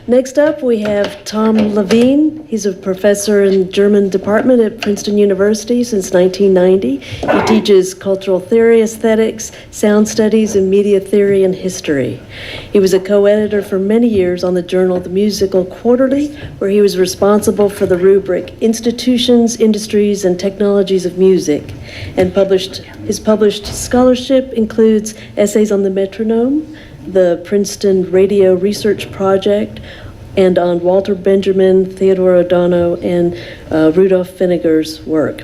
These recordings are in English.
Next up, we have Tom Levin. He's a professor in the German department at Princeton University since 1990. He teaches cultural theory, aesthetics, sound studies, and media theory and history. He was a co-editor for many years on the journal The Musical Quarterly, where he was responsible for the rubric Institutions, Industries, and Technologies of Music, and his published scholarship includes essays on the metronome, the Princeton Radio Research Project, and on Walter Benjamin, Theodore O'Donoghue, and Rudolf Finneger's work.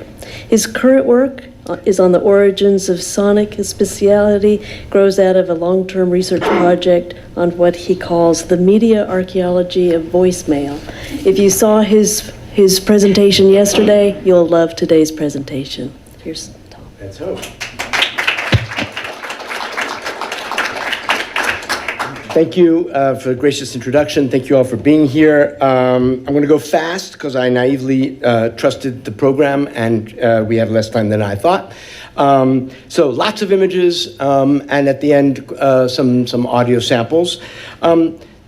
His current work is on the origins of sonic. His speciality grows out of a long-term research project on what he calls the media archaeology of voicemail. If you saw his presentation yesterday, you'll love today's presentation. Here's Tom. Let's hope. Thank you for the gracious introduction. Thank you all for being here. I'm going to go fast because I naively trusted the program, and we have less time than I thought. So lots of images, and at the end, some audio samples.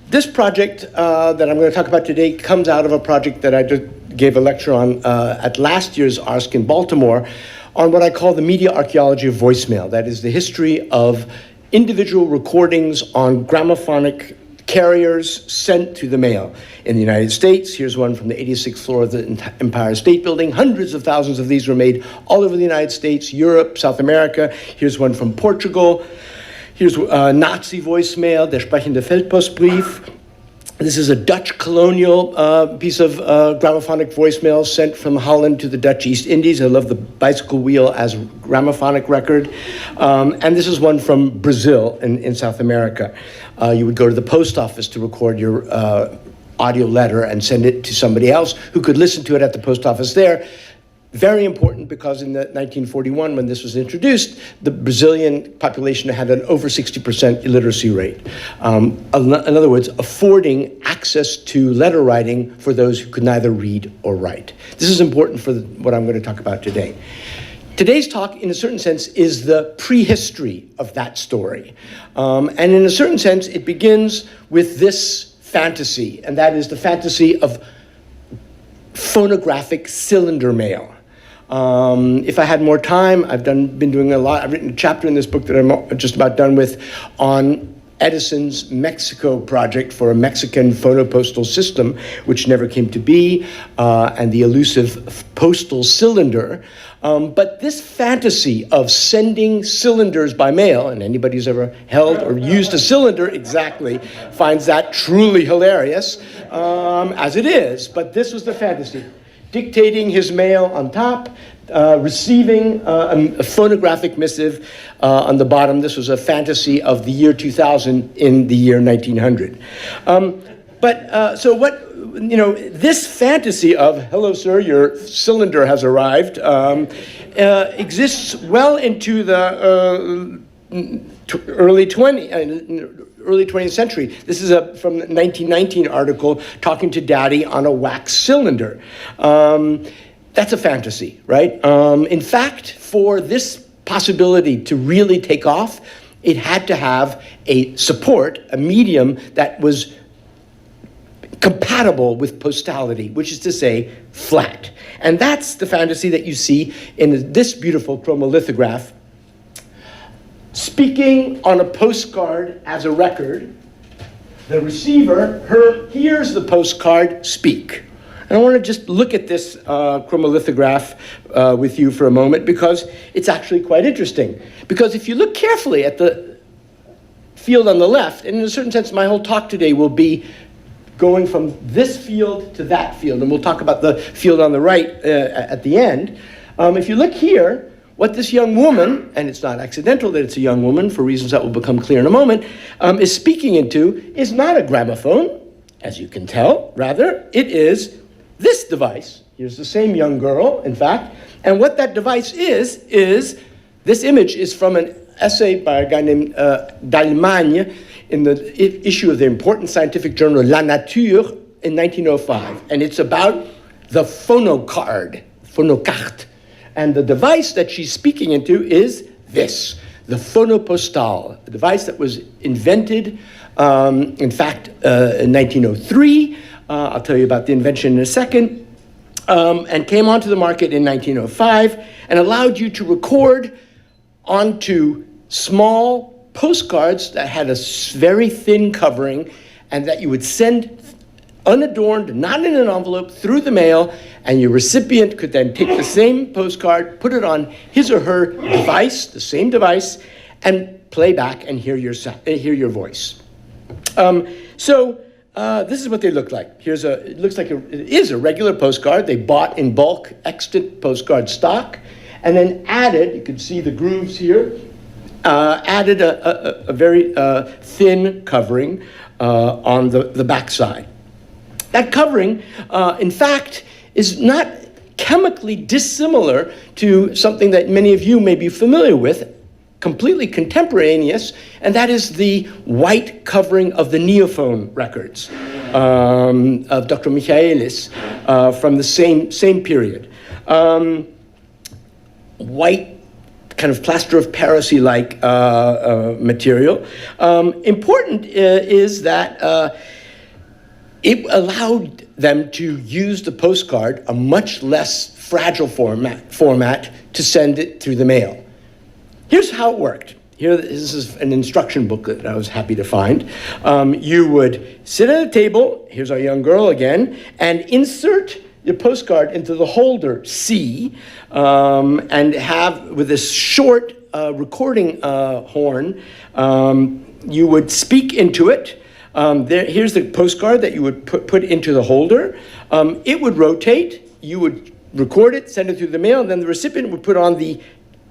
This project that I'm going to talk about today comes out of a project that I just gave a lecture on at last year's ARSC in Baltimore on what I call the media archaeology of voicemail. That is the history of individual recordings on gramophonic carriers sent to the mail. In the United States, here's one from the 86th floor of the Empire State Building. Hundreds of thousands of these were made all over the United States, Europe, South America. Here's one from Portugal. Here's Nazi voicemail, der sprechende Feldpostbrief. This is a Dutch colonial piece of gramophonic voicemail sent from Holland to the Dutch East Indies. I love the bicycle wheel as gramophonic record. And this is one from Brazil in South America. You would go to the post office to record your audio letter and send it to somebody else who could listen to it at the post office there. Very important because in 1941, when this was introduced, the Brazilian population had an over 60% illiteracy rate. In other words, affording access to letter writing for those who could neither read or write. This is important for what I'm going to talk about today. Today's talk, in a certain sense, is the prehistory of that story. And in a certain sense, it begins with this fantasy, and that is the fantasy of phonographic cylinder mail. If I had more time, I've been doing a lot. I've written a chapter in this book that I'm just about done with on Edison's Mexico project for a Mexican phonopostal system, which never came to be, and the elusive postal cylinder. But this fantasy of sending cylinders by mail, and anybody who's ever held or used a cylinder exactly finds that truly hilarious, as it is. But this was the fantasy. Dictating his mail on top, receiving a phonographic missive on the bottom. This was a fantasy of the year 2000 in the year 1900. So what, this fantasy of, hello, sir, your cylinder has arrived, exists well into the early 20th century. This is from a 1919 article talking to Daddy on a wax cylinder. That's a fantasy, right? In fact, for this possibility to really take off, it had to have a support, a medium that was compatible with postality, which is to say, flat. And that's the fantasy that you see in this beautiful chromolithograph. Speaking on a postcard as a record, the receiver hears the postcard speak. And I want to just look at this chromolithograph with you for a moment because it's actually quite interesting. Because if you look carefully at the field on the left, and in a certain sense my whole talk today will be going from this field to that field, and we'll talk about the field on the right at the end. If you look here, what this young woman, and it's not accidental that it's a young woman for reasons that will become clear in a moment, is speaking into is not a gramophone, as you can tell. Rather, it is this device. Here's the same young girl, in fact. And what that device is this image is from an essay by a guy named d'Allemagne in the issue of the important scientific journal La Nature in 1905. And it's about the phonocard, phonocarte. And the device that she's speaking into is this, the Phonopostal, a device that was invented In fact, in 1903, I'll tell you about the invention in a second, and came onto the market in 1905 and allowed you to record onto small postcards that had a very thin covering and that you would send unadorned, not in an envelope, through the mail, and your recipient could then take the same postcard, put it on his or her device, the same device, and play back and hear your voice. This is what they look like. It looks like it is a regular postcard. They bought in bulk extant postcard stock, and then added, you can see the grooves here, added a very thin covering on the backside. That covering, in fact, is not chemically dissimilar to something that many of you may be familiar with, completely contemporaneous, and that is the white covering of the Neophone records of Dr. Michaelis from the same period. White, kind of plaster of Paris-like material. Important is that it allowed them to use the postcard, a much less fragile format to send it through the mail. Here's how it worked. This is an instruction booklet that I was happy to find. You would sit at a table, here's our young girl again, and insert your postcard into the holder C, and have, with this short recording horn, you would speak into it. Here's the postcard that you would put into the holder. It would rotate. You would record it, send it through the mail, and then the recipient would put on the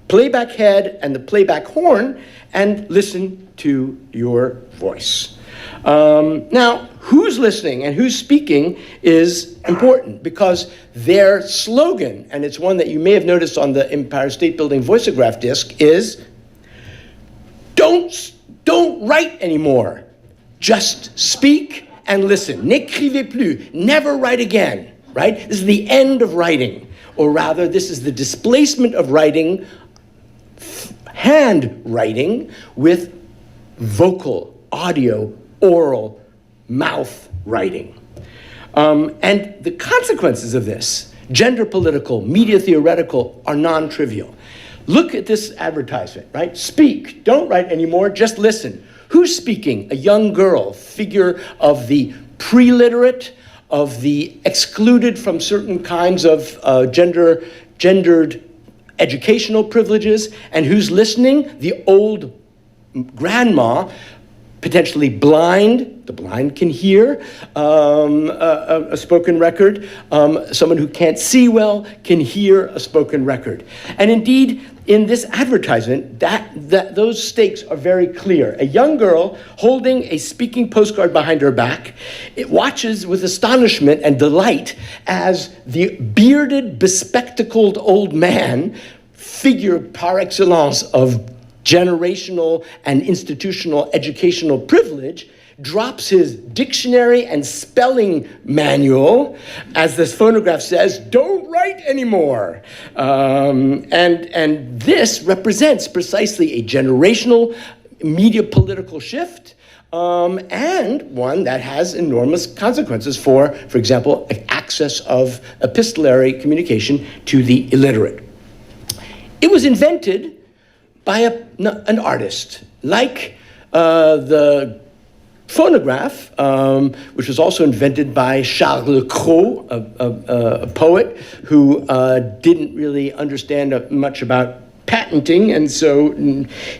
playback head and the playback horn and listen to your voice. Now, who's listening and who's speaking is important because their slogan, and it's one that you may have noticed on the Empire State Building voiceograph disc, is don't write anymore. Just speak and listen. N'écrivez plus. Never write again, right? This is the end of writing. Or rather, this is the displacement of writing, handwriting, with vocal, audio, oral, mouth writing. And the consequences of this, gender political, media theoretical, are non-trivial. Look at this advertisement, right? Speak. Don't write anymore. Just listen. Who's speaking? A young girl, figure of the pre-literate, of the excluded from certain kinds of gendered educational privileges. And who's listening? The old grandma, potentially blind. The blind can hear a spoken record. Someone who can't see well can hear a spoken record. And indeed, in this advertisement, those stakes are very clear. A young girl holding a speaking postcard behind her back, it watches with astonishment and delight as the bearded, bespectacled old man, figure par excellence of generational and institutional educational privilege, drops his dictionary and spelling manual, as this phonograph says, don't write anymore. And this represents precisely a generational media political shift, and one that has enormous consequences for example, access of epistolary communication to the illiterate. It was invented by an artist, like the phonograph, which was also invented by Charles Cros, a poet who didn't really understand much about patenting, and so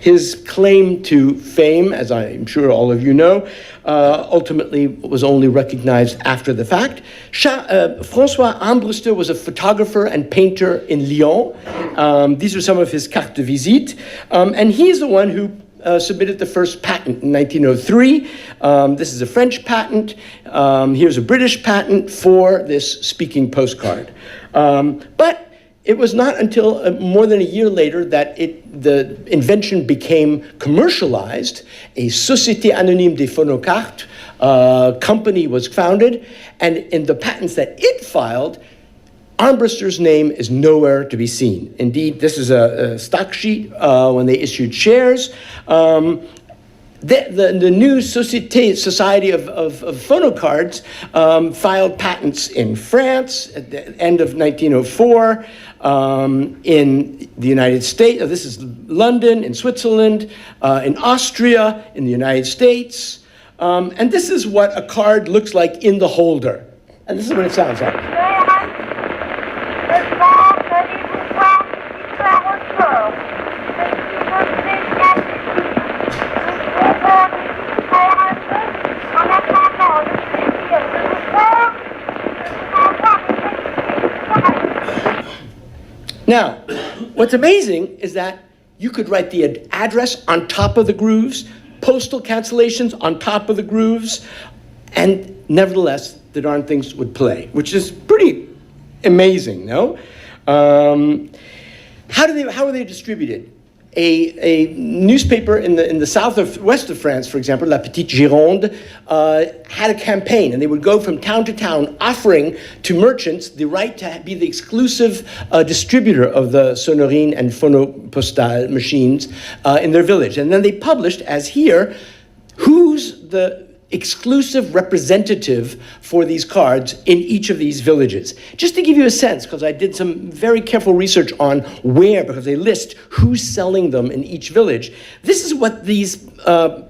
his claim to fame, as I'm sure all of you know, ultimately was only recognized after the fact. François Armbruster was a photographer and painter in Lyon. These are some of his cartes de visite, and he's the one who submitted the first patent in 1903. This is a French patent. Here's a British patent for this speaking postcard. But it was not until more than a year later that the invention became commercialized. A Société Anonyme des Phonocartes company was founded, and in the patents that it filed, Armbruster's name is nowhere to be seen. Indeed, this is a stock sheet when they issued shares. the new Society of Phonocards filed patents in France at the end of 1904, in the United States, this is London, in Switzerland, in Austria, in the United States. And this is what a card looks like in the holder. And this is what it sounds like. Now, what's amazing is that you could write the address on top of the grooves, postal cancellations on top of the grooves, and nevertheless, the darn things would play, which is pretty amazing, no? How are they distributed? A newspaper in the west of France, for example, La Petite Gironde, had a campaign, and they would go from town to town offering to merchants the right to be the exclusive distributor of the sonorine and Phonopostal machines in their village. And then they published, as here, who's the exclusive representative for these cards in each of these villages. Just to give you a sense, because I did some very careful research on where, because they list who's selling them in each village. This is what these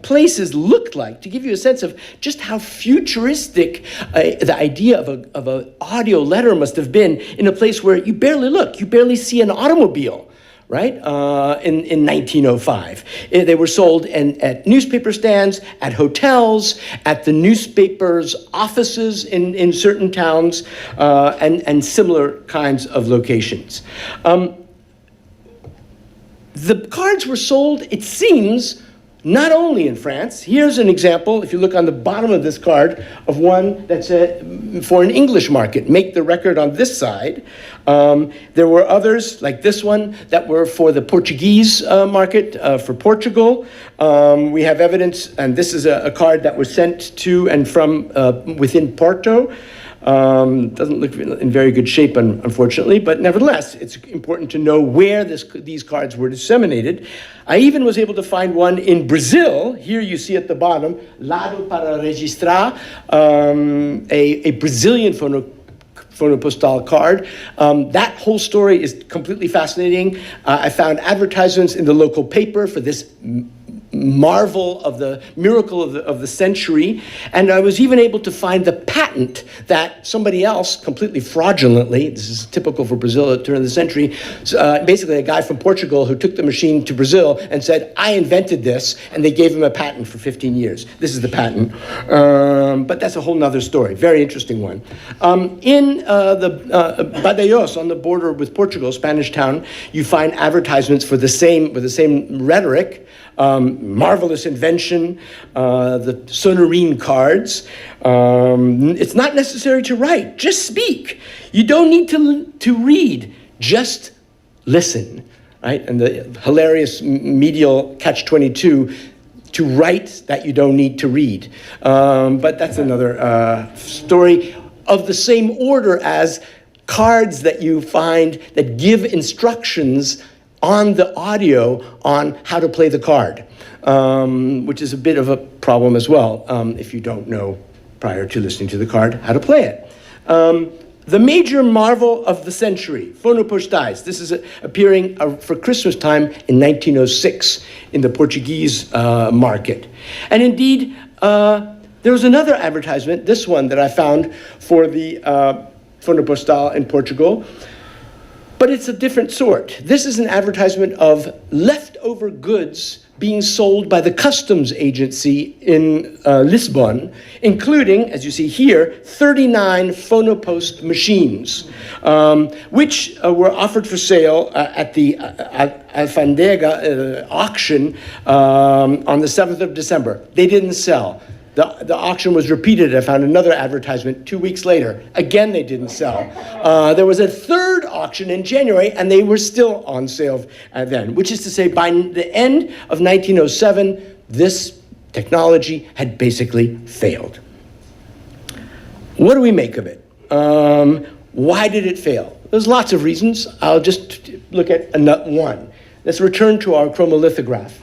places looked like, to give you a sense of just how futuristic the idea of an audio letter must have been in a place where you barely look, you barely see an automobile. Right, in 1905. They were sold at newspaper stands, at hotels, at the newspapers' offices in certain towns, and similar kinds of locations. The cards were sold, it seems, not only in France. Here's an example, if you look on the bottom of this card, of one that's for an English market. Make the record on this side. There were others, like this one, that were for the Portuguese market, for Portugal. We have evidence, and this is a card that was sent to and from within Porto. Doesn't look in very good shape, unfortunately, but nevertheless, it's important to know where these cards were disseminated. I even was able to find one in Brazil. Here you see at the bottom, Lado para registrar, a Brazilian Phonopostal card. That whole story is completely fascinating. I found advertisements in the local paper for this marvel of the miracle of the century, and I was even able to find the patent that somebody else, completely fraudulently, this is typical for Brazil at the turn of the century, basically a guy from Portugal who took the machine to Brazil and said, I invented this, and they gave him a patent for 15 years. This is the patent, but that's a whole nother story, very interesting one. In the Badajoz, on the border with Portugal, Spanish town, you find advertisements with the same rhetoric. Marvelous invention, the sonorine cards. It's not necessary to write, just speak. You don't need to read, just listen, right? And the hilarious medial catch-22, to write that you don't need to read. But that's another story of the same order as cards that you find that give instructions on the audio on how to play the card, which is a bit of a problem as well if you don't know prior to listening to the card how to play it. The major marvel of the century, Phonopostais. This is appearing for Christmas time in 1906 in the Portuguese market. And indeed, there was another advertisement, this one that I found for the Phonopostal in Portugal, but it's a different sort. This is an advertisement of leftover goods being sold by the customs agency in Lisbon, including, as you see here, 39 Phonopost machines, which were offered for sale at the Alfandega auction on the 7th of December. They didn't sell. The auction was repeated. I found another advertisement 2 weeks later. Again, they didn't sell. There was a third auction in January, and they were still on sale then, which is to say, by the end of 1907, this technology had basically failed. What do we make of it? Why did it fail? There's lots of reasons. I'll just look at one. Let's return to our chromolithograph.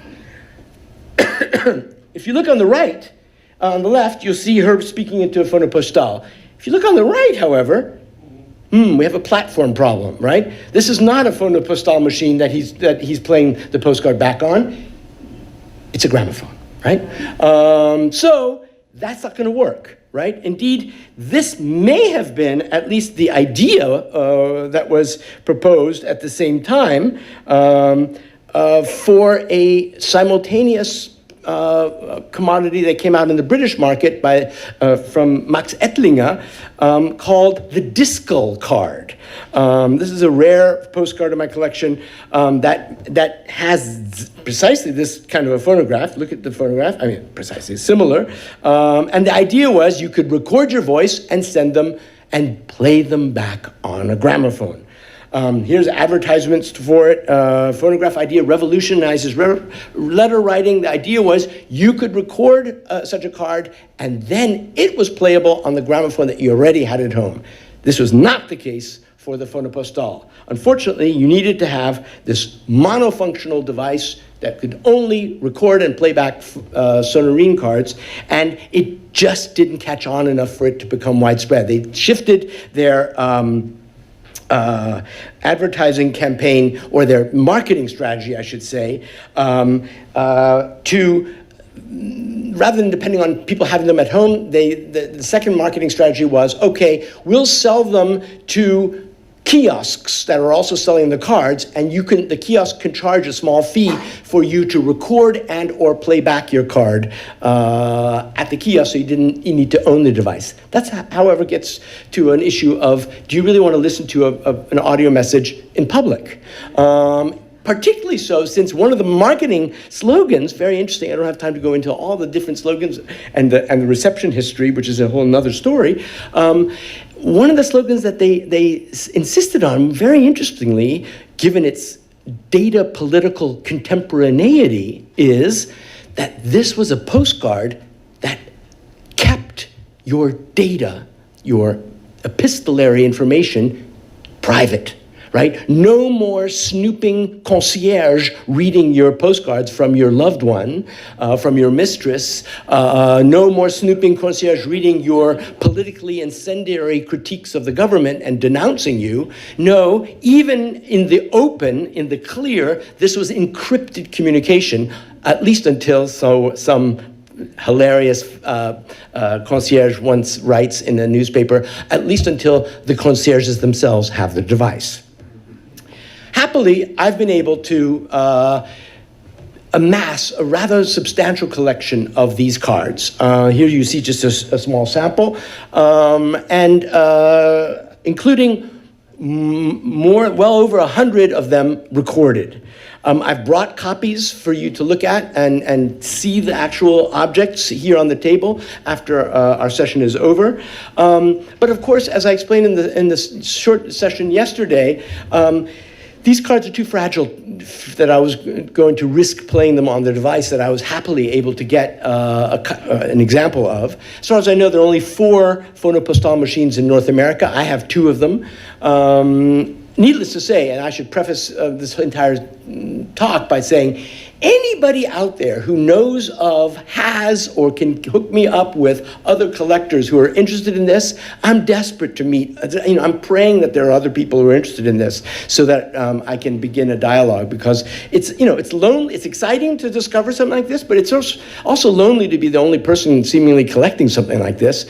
if you look on the right, on the left, you'll see her speaking into a phonopostal. If you look on the right, however, we have a platform problem, right? This is not a phonopostal machine that he's playing the postcard back on. It's a gramophone, right? So that's not going to work, right? Indeed, this may have been at least the idea that was proposed at the same time for a simultaneous commodity that came out in the British market from Max Ettlinger called the discal card. This is a rare postcard in my collection that has precisely this kind of a phonograph. Look at the phonograph. I mean, precisely similar. And the idea was you could record your voice and send them and play them back on a gramophone. Here's advertisements for it. Phonograph idea revolutionizes letter writing. The idea was you could record such a card, and then it was playable on the gramophone that you already had at home. This was not the case for the Phonopostal. Unfortunately, you needed to have this monofunctional device that could only record and play back sonorine cards, and it just didn't catch on enough for it to become widespread. They shifted their advertising campaign, or their marketing strategy, I should say, to rather than depending on people having them at home, the second marketing strategy was, okay, we'll sell them to kiosks that are also selling the cards, and the kiosk can charge a small fee for you to record and or play back your card at the kiosk, so you need to own the device. That's however gets to an issue of, do you really want to listen to an audio message in public? Particularly so since one of the marketing slogans, very interesting, I don't have time to go into all the different slogans and the reception history, which is a whole nother story. One of the slogans that they insisted on, very interestingly, given its data political contemporaneity, is that this was a postcard that kept your data, your epistolary information, private. Right? No more snooping concierge reading your postcards from your loved one, from your mistress. No more snooping concierge reading your politically incendiary critiques of the government and denouncing you. No, even in the open, in the clear, this was encrypted communication, at least until some hilarious concierge once writes in a newspaper, at least until the concierges themselves have the device. Happily, I've been able to amass a rather substantial collection of these cards. Here you see just a small sample, and including well over 100 of them recorded. I've brought copies for you to look at and see the actual objects here on the table after our session is over. But of course, as I explained in the short session yesterday, these cards are too fragile that I was going to risk playing them on the device that I was happily able to get an example of. As far as I know, there are only 4 Phonopostal machines in North America. I have 2 of them. Needless to say, and I should preface this entire talk by saying, anybody out there who knows of, has, or can hook me up with other collectors who are interested in this, I'm desperate to meet. I'm praying that there are other people who are interested in this so that I can begin a dialogue, because it's lonely. It's exciting to discover something like this, but it's also lonely to be the only person seemingly collecting something like this.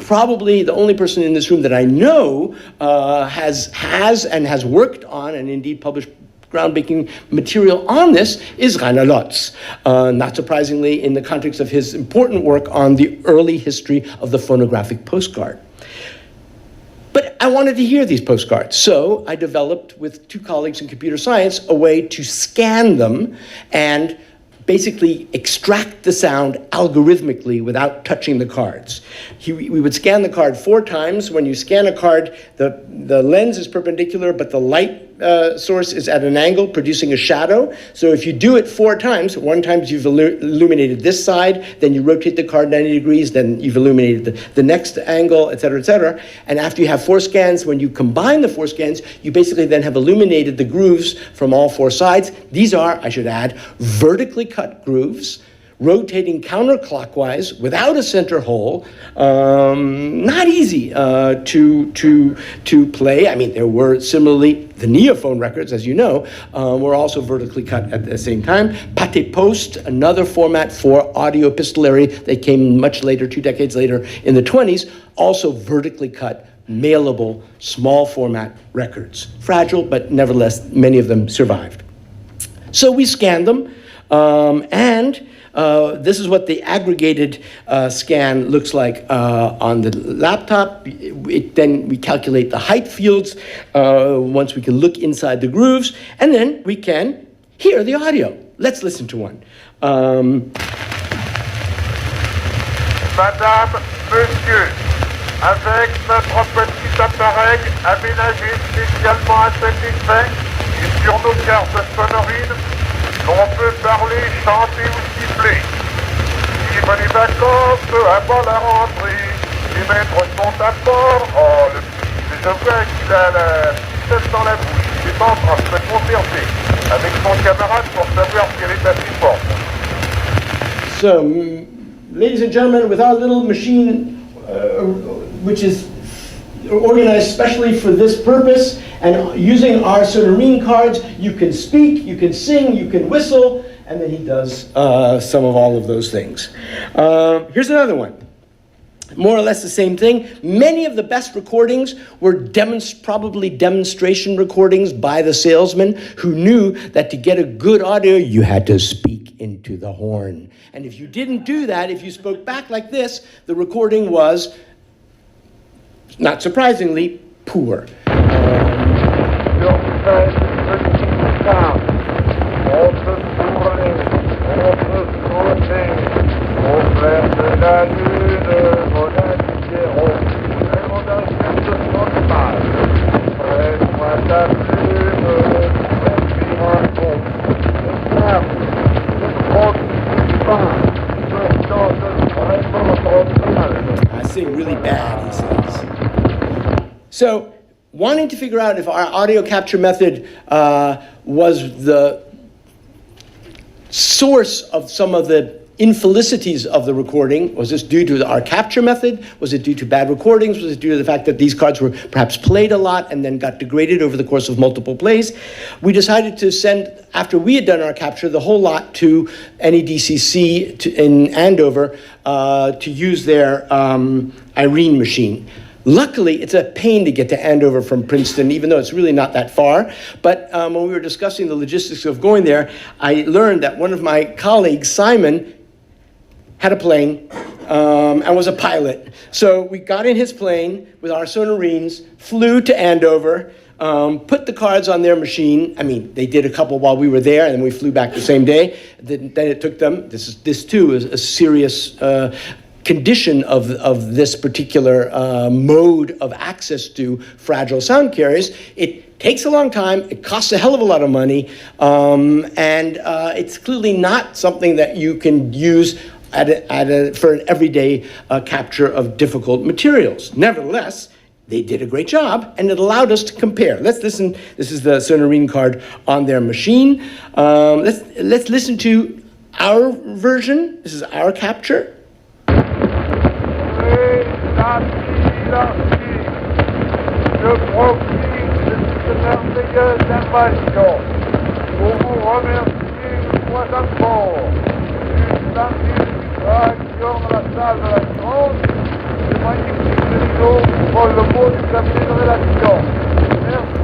Probably the only person in this room that I know has worked on and indeed published groundbreaking material on this is Rainer Lotz, not surprisingly in the context of his important work on the early history of the phonographic postcard. But I wanted to hear these postcards, so I developed with 2 colleagues in computer science a way to scan them and basically extract the sound algorithmically without touching the cards. We would scan the card 4 times. When you scan a card, the lens is perpendicular, but the light source is at an angle, producing a shadow. So if you do it 4 times, 1 time you've illuminated this side, then you rotate the card 90 degrees, then you've illuminated the next angle, et cetera, et cetera. And after you have 4 scans, when you combine the 4 scans, you basically then have illuminated the grooves from all 4 sides. These are, I should add, vertically cut grooves, rotating counterclockwise without a center hole. Not easy to play. I mean, there were similarly the neophone records, as you know, were also vertically cut at the same time. Pâté post, another format for audio epistolary that came much later, 2 decades later, in the 20s, also vertically cut, mailable, small format records. Fragile, but nevertheless, many of them survived. So we scanned them, and this is what the aggregated scan looks like on the laptop. Then we calculate the height fields once we can look inside the grooves, and then we can hear the audio. Let's listen to one. Madame, Monsieur, avec notre petit appareil aménagé spécialement à cet effet, et sur nos cartes sonorines, on peut parler, chanter ou siffler. Vive les vacances, avant la rentrée, les maîtres sont à bord. Oh, le petit, je vois qu'il a la tête dans la bouche. Il est en train de se concerter avec son camarade pour savoir si elle est assez forte. So, ladies and gentlemen, with our little machine, which is organized specially for this purpose, and using our sonorine cards, you can speak, you can sing, you can whistle, and then he does some of all of those things. Here's another one. More or less the same thing. Many of the best recordings were probably demonstration recordings by the salesman who knew that to get a good audio, you had to speak into the horn. And if you didn't do that, if you spoke back like this, the recording was, not surprisingly, poor. I sing really bad, he says. So, wanting to figure out if our audio capture method was the source of some of the infelicities of the recording. Was this due to our capture method? Was it due to bad recordings? Was it due to the fact that these cards were perhaps played a lot and then got degraded over the course of multiple plays? We decided to send, after we had done our capture, the whole lot to NEDCC in Andover to use their Irene machine. Luckily, it's a pain to get to Andover from Princeton, even though it's really not that far. But when we were discussing the logistics of going there, I learned that one of my colleagues, Simon, had a plane and was a pilot. So we got in his plane with our sonorines, flew to Andover, put the cards on their machine. I mean, they did a couple while we were there, and then we flew back the same day. Then it took them, this too is a serious condition of this particular mode of access to fragile sound carriers. It takes a long time, it costs a hell of a lot of money, and it's clearly not something that you can use for an everyday capture of difficult materials. Nevertheless, they did a great job, and it allowed us to compare. Let's listen. This is the sonorine card on their machine. Let's listen to our version. This is our capture. Je profite de cette merveilleuse invasion pour vous remercier une fois encore du samedi de création dans la salle de la France, du magnifique rideau pour le mot du cabinet de rédaction. Merci,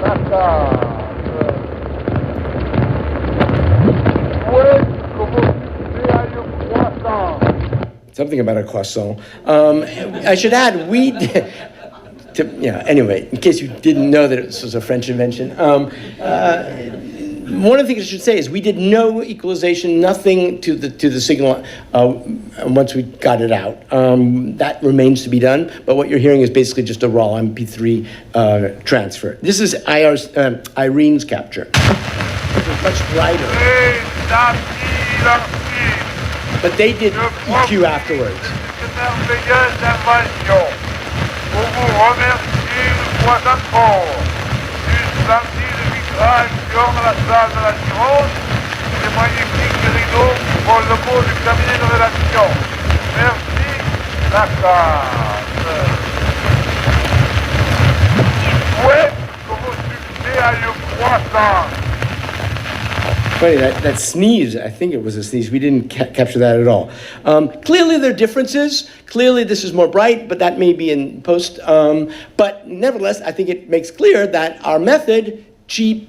la table. Souhaite que vos succès aillent croissant. Something about a croissant. I should add, anyway, in case you didn't know that this was a French invention, one of the things I should say is we did no equalization, nothing to the signal once we got it out. That remains to be done, but what you're hearing is basically just a raw MP3 transfer. This is Irene's capture. This is much brighter. But they did EQ afterwards. Cette merveilleuse invasion pour vous remercier une fois encore du samedi de création dans la salle de la Gironde, des magnifiques rideaux pour le mot du cabinet de rédaction. Merci, la case. Il souhaite que vos succès aillent croissant. Funny, that sneeze, I think it was a sneeze. We didn't capture that at all. Clearly there are differences. Clearly this is more bright, but that may be in post. But nevertheless, I think it makes clear that our method, cheap,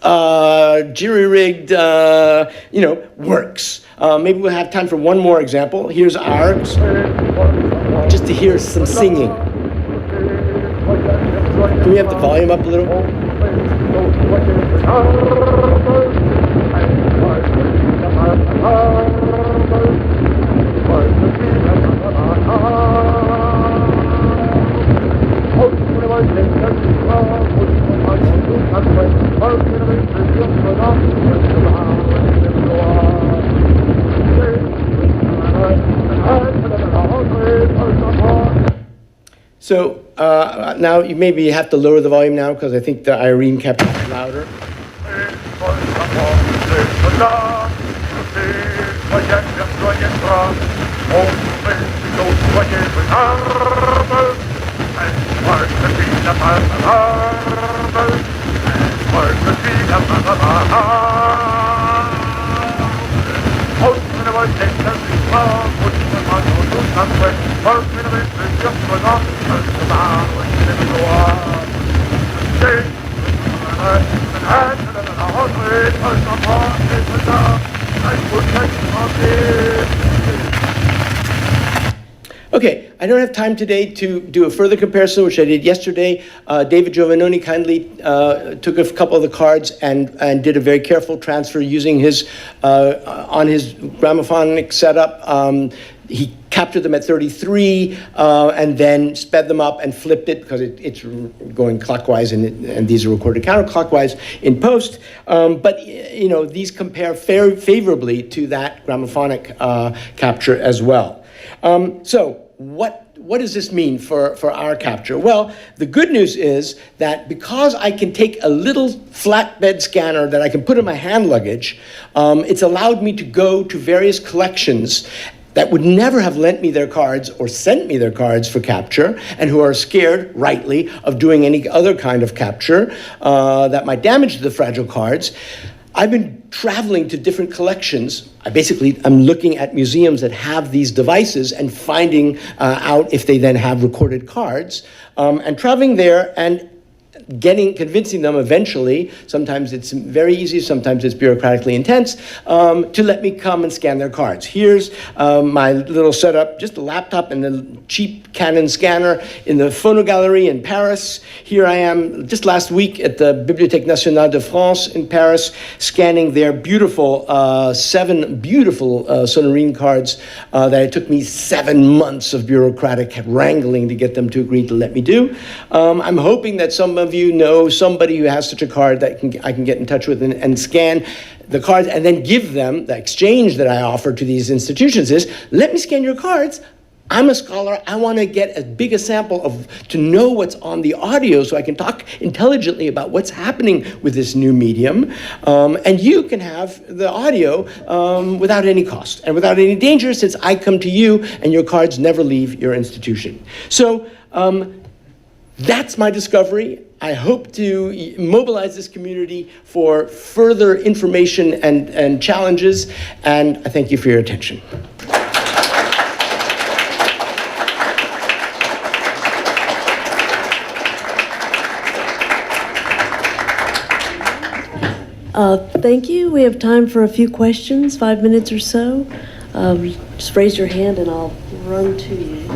jury-rigged, works. Maybe we'll have time for one more example. Here's ours, just to hear some singing. Can we have the volume up a little? So now you maybe have to lower the volume now because I think the Irene kept it louder. Okay, I don't have time today to do a further comparison, which I did yesterday. David Giovannoni kindly took a couple of the cards and did a very careful transfer using his, on his gramophonic setup. He captured them at 33 and then sped them up and flipped it because it's going clockwise and these are recorded counterclockwise in post. But these compare favorably to that gramophonic capture as well. So what does this mean for our capture? Well, the good news is that because I can take a little flatbed scanner that I can put in my hand luggage, it's allowed me to go to various collections that would never have lent me their cards or sent me their cards for capture, and who are scared, rightly, of doing any other kind of capture that might damage the fragile cards. I've been traveling to different collections. I'm looking at museums that have these devices and finding out if they then have recorded cards, and traveling there and convincing them eventually, sometimes it's very easy, sometimes it's bureaucratically intense, to let me come and scan their cards. Here's my little setup, just a laptop and a cheap Canon scanner in the Phonogalerie in Paris. Here I am just last week at the Bibliothèque Nationale de France in Paris, scanning their beautiful, 7 beautiful sonorine cards that it took me 7 months of bureaucratic wrangling to get them to agree to let me do. I'm hoping that some of you know somebody who has such a card that I can get in touch with and scan the cards and then give them. The exchange that I offer to these institutions is, let me scan your cards. I'm a scholar. I want to get as big a sample to know what's on the audio so I can talk intelligently about what's happening with this new medium. And you can have the audio without any cost and without any danger, since I come to you and your cards never leave your institution. So that's my discovery. I hope to mobilize this community for further information and challenges, and I thank you for your attention. Thank you. We have time for a few questions, 5 minutes or so. Just raise your hand and I'll run to you.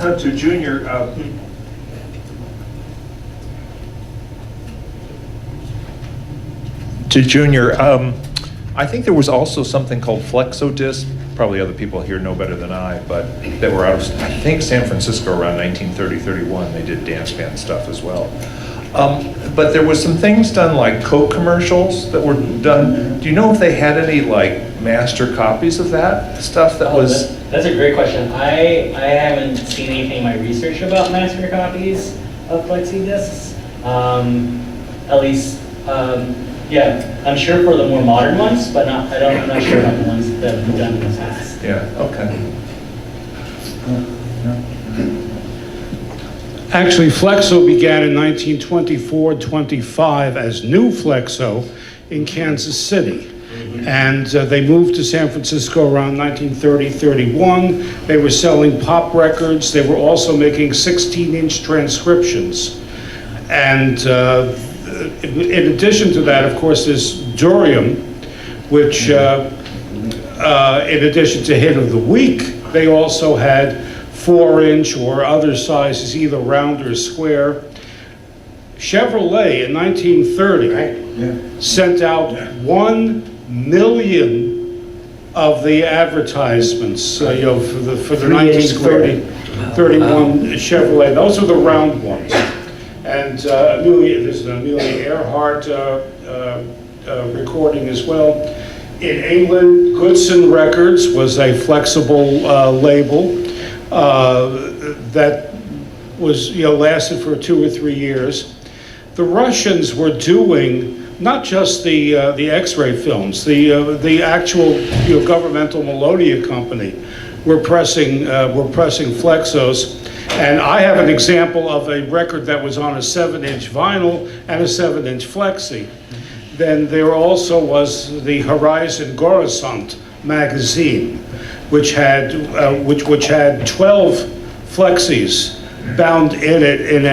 To Junior, I think there was also something called Flexodisc. Probably other people here know better than I, but they were out of, I think, San Francisco around 1930-31. They did dance band stuff as well. But there was some things done like Coke commercials that were done. Do you know if they had any like master copies of that stuff that was? That's a great question. I haven't seen anything in my research about master copies of flexi discs. At least Yeah, I'm sure for the more modern ones, but I'm not sure about the ones that have been done in the past. Yeah, okay. Actually, Flexo began in 1924-25 as New Flexo in Kansas City. And they moved to San Francisco around 1930-31. They were selling pop records. They were also making 16-inch transcriptions. And in addition to that, of course, there's Durium, which, in addition to Hit of the Week, they also had 4-inch or other sizes, either round or square. Chevrolet in 1930 sent out 1 million of the advertisements, for the 1931 Chevrolet. Those are the round ones. And there's an Amelia Earhart recording as well. In England, Goodson Records was a flexible label that was, lasted for 2 or 3 years. The Russians were doing not just the X-ray films, the actual governmental Melodia company were pressing Flexos. And I have an example of a record that was on a 7-inch vinyl and a 7-inch flexi. Then there also was the Horizon Gorisont magazine, which had 12 flexis bound in it in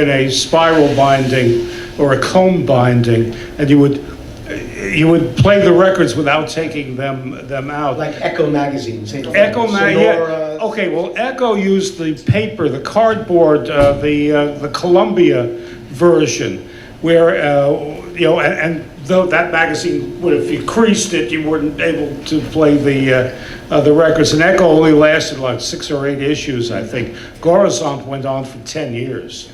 a spiral binding or a comb binding, and you would play the records without taking them out. Like Echo magazines. Echo yeah. Okay, well, Echo used the paper, the cardboard, the Columbia version, where and though that magazine would, if you creased it, you weren't able to play the records. And Echo only lasted like 6 or 8 issues, I think. Gorisont went on for 10 years.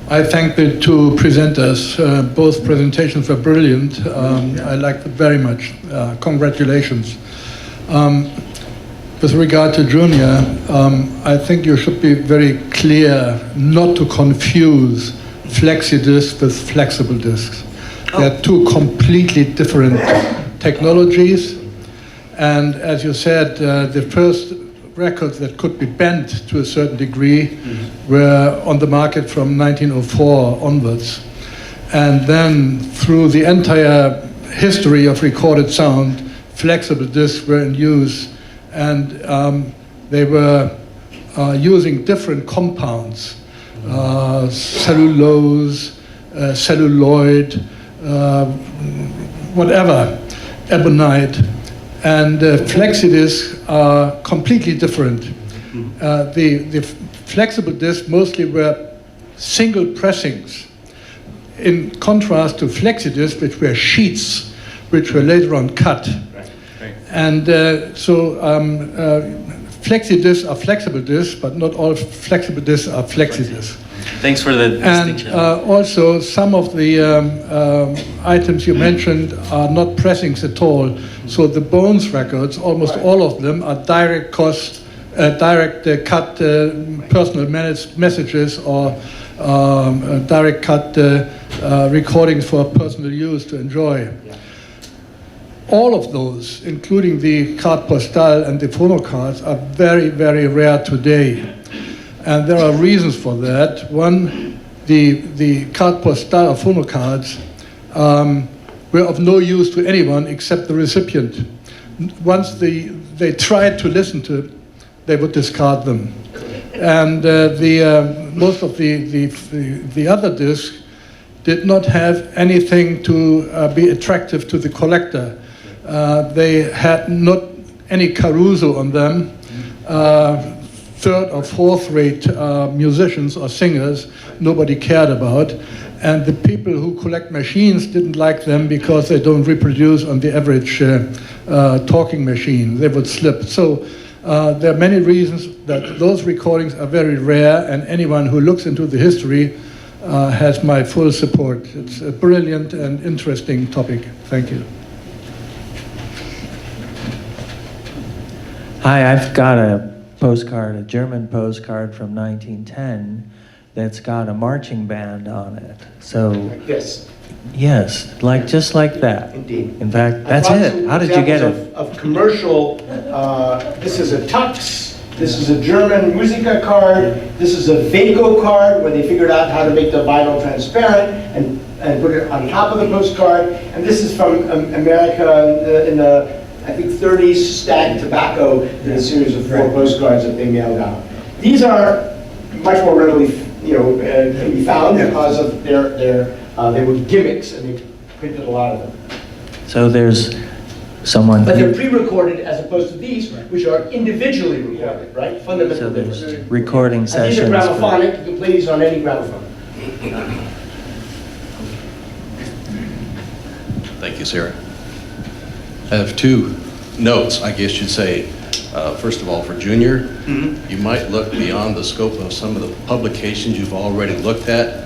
I thank the two presenters. Both presentations were brilliant. I liked it very much. Congratulations. With regard to Junior, I think you should be very clear not to confuse flexi-disc with flexible discs. They're two completely different technologies. And as you said, the first records that could be bent to a certain degree were on the market from 1904 onwards. And then through the entire history of recorded sound, flexible discs were in use, and they were using different compounds, cellulose, celluloid, whatever, ebonite. And flexi-discs are completely different. The flexible discs mostly were single pressings, in contrast to flexi-discs, which were sheets, which were later on cut. And flexi-discs are flexible discs, but not all flexible discs are flexi-discs. Thanks for the distinction. And also, some of the items you mentioned are not pressings at all. So the Bones records, almost all of them, are direct cut personal messages or direct cut recordings for personal use to enjoy. All of those, including the carte postale and the phonocards, are very, very rare today. And there are reasons for that. One, the carte postale or phonocards were of no use to anyone except the recipient. Once they tried to listen to it, they would discard them. And most of the other discs did not have anything to be attractive to the collector. They had not any caruso on them. Third or fourth rate musicians or singers nobody cared about, and the people who collect machines didn't like them because they don't reproduce on the average talking machine. They would slip. So there are many reasons that those recordings are very rare, and anyone who looks into the history has my full support. It's a brilliant and interesting topic. Thank you. Hi, I've got a postcard, a German postcard from 1910 that's got a marching band on it. So, Yes, yes, like just like that. indeed. In fact, I that's brought it. some How did you get examples it? Of commercial, this is a Tux, this is a German Musica card, this is a Vaco card where they figured out how to make the vinyl transparent and put it on top of the postcard. And this is from America in the, I think, 30s, Stag Tobacco, in a series of 4 postcards that they mailed out. These are much more readily, can be found because of they were gimmicks, and they printed a lot of them. So there's someone. But they're pre-recorded as opposed to these, which are individually recorded, right? So Fundamental there's difference. recording And sessions. these are for- gramophonic. You can play these on any gramophone. Thank you, Sarah. I have 2 notes, I guess you'd say. First of all, for Junior, you might look beyond the scope of some of the publications you've already looked at.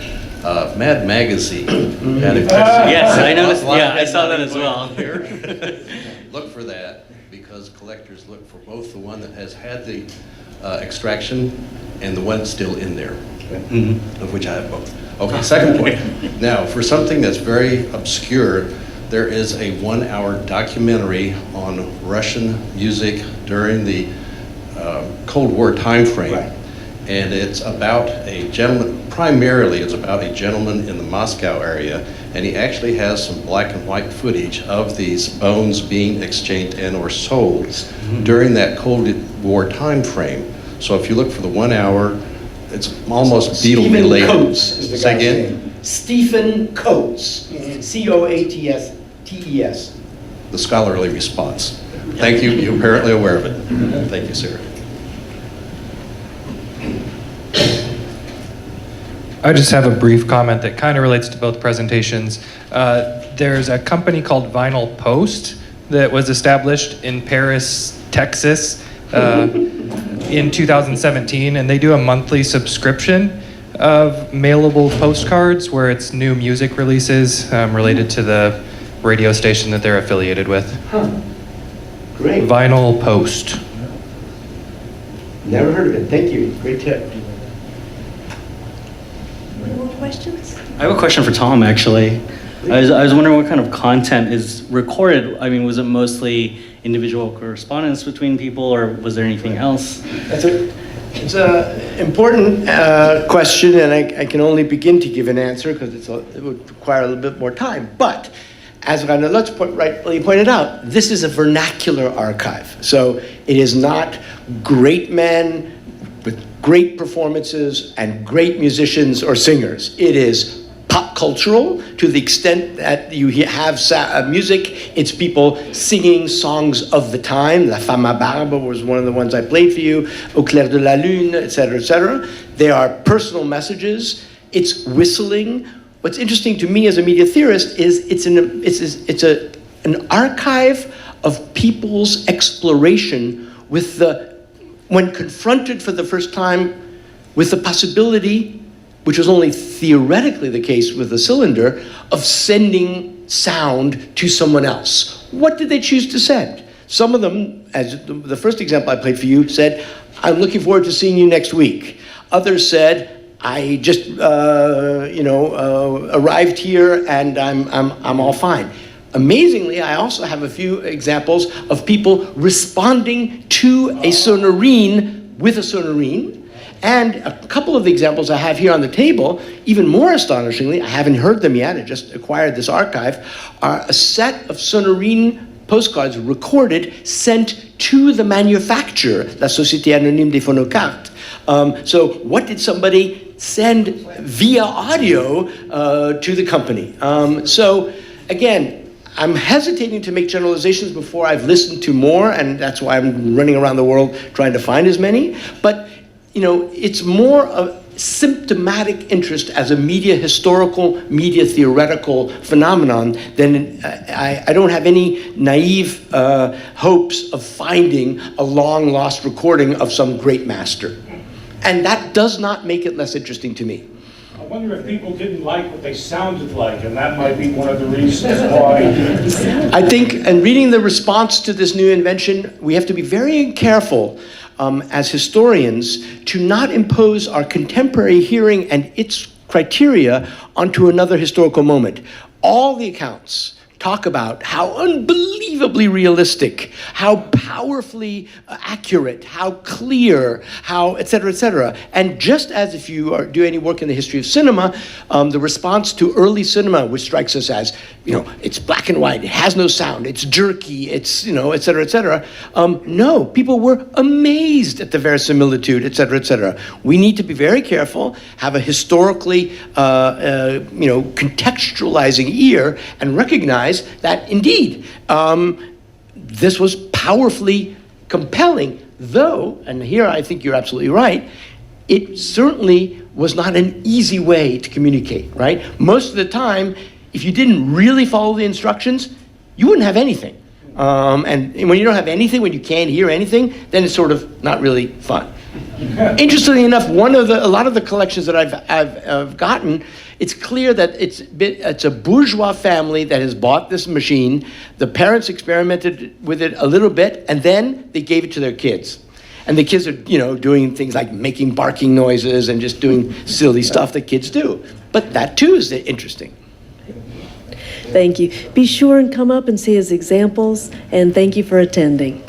Mad Magazine. Yes, I noticed, yeah, I saw that as well. Look for that, because collectors look for both the one that has had the extraction and the one still in there, of which I have both. Okay, second point. Now, for something that's very obscure, there is a 1-hour documentary on Russian music during the Cold War time frame. Right. And it's about a gentleman, primarily it's about a gentleman in the Moscow area, and he actually has some black and white footage of these bones being exchanged and or sold during that Cold War time frame. So if you look for the 1 hour, it's almost Beatle Stephen related. Coates is the Say guy's again? name. Stephen Coates. Coates. The scholarly response. Thank you, you're apparently aware of it. Thank you, Sarah. I just have a brief comment that kind of relates to both presentations. There's a company called Vinyl Post that was established in Paris, Texas in 2017, and they do a monthly subscription of mailable postcards where it's new music releases related to the radio station that they're affiliated with. Great. Vinyl Post. Never heard of it. Thank you. Great tip. Any more questions? I have a question for Tom, actually. I was wondering what kind of content is recorded. I mean, was it mostly individual correspondence between people, or was there anything else? It's an important question, and I can only begin to give an answer because it would require a little bit more time. But as Rainer Lutz rightly pointed out, this is a vernacular archive. So it is not great men with great performances and great musicians or singers. It is pop cultural to the extent that you have music. It's people singing songs of the time. La Femme à Barbe was one of the ones I played for you. Au clair de la lune, etc., etc. They are personal messages. It's whistling. What's interesting to me as a media theorist is it's an archive of people's exploration with when confronted for the first time with the possibility, which was only theoretically the case with the cylinder, of sending sound to someone else. What did they choose to send? Some of them, as the first example I played for you, said, "I'm looking forward to seeing you next week." Others said, "I just arrived here and I'm all fine." Amazingly, I also have a few examples of people responding to a sonorine with a sonorine. And a couple of the examples I have here on the table, even more astonishingly, I haven't heard them yet, I just acquired this archive, are a set of sonorine postcards recorded, sent to the manufacturer, La Société Anonyme des Phonocards. So what did somebody send via audio to the company? So again, I'm hesitating to make generalizations before I've listened to more, and that's why I'm running around the world trying to find as many. But it's more of symptomatic interest as a media historical, media theoretical phenomenon than I don't have any naive hopes of finding a long lost recording of some great master. And that does not make it less interesting to me. I wonder if people didn't like what they sounded like, and that might be one of the reasons why. I think, in reading the response to this new invention, we have to be very careful as historians to not impose our contemporary hearing and its criteria onto another historical moment. All the accounts talk about how unbelievably realistic, how powerfully accurate, how clear, how et cetera, and just as if you do any work in the history of cinema, the response to early cinema, which strikes us as, it's black and white, it has no sound, it's jerky, it's, et cetera, no, people were amazed at the verisimilitude, et cetera. We need to be very careful, have a historically, contextualizing ear, and recognize that indeed this was powerfully compelling, though, and here I think you're absolutely right, it certainly was not an easy way to communicate, right? Most of the time, if you didn't really follow the instructions, you wouldn't have anything. And when you don't have anything, when you can't hear anything, then it's sort of not really fun. Interestingly enough, a lot of the collections that I've gotten, it's clear that it's a bourgeois family that has bought this machine. The parents experimented with it a little bit, and then they gave it to their kids. And the kids are, doing things like making barking noises and just doing silly stuff that kids do. But that too is interesting. Thank you. Be sure and come up and see his examples, and thank you for attending.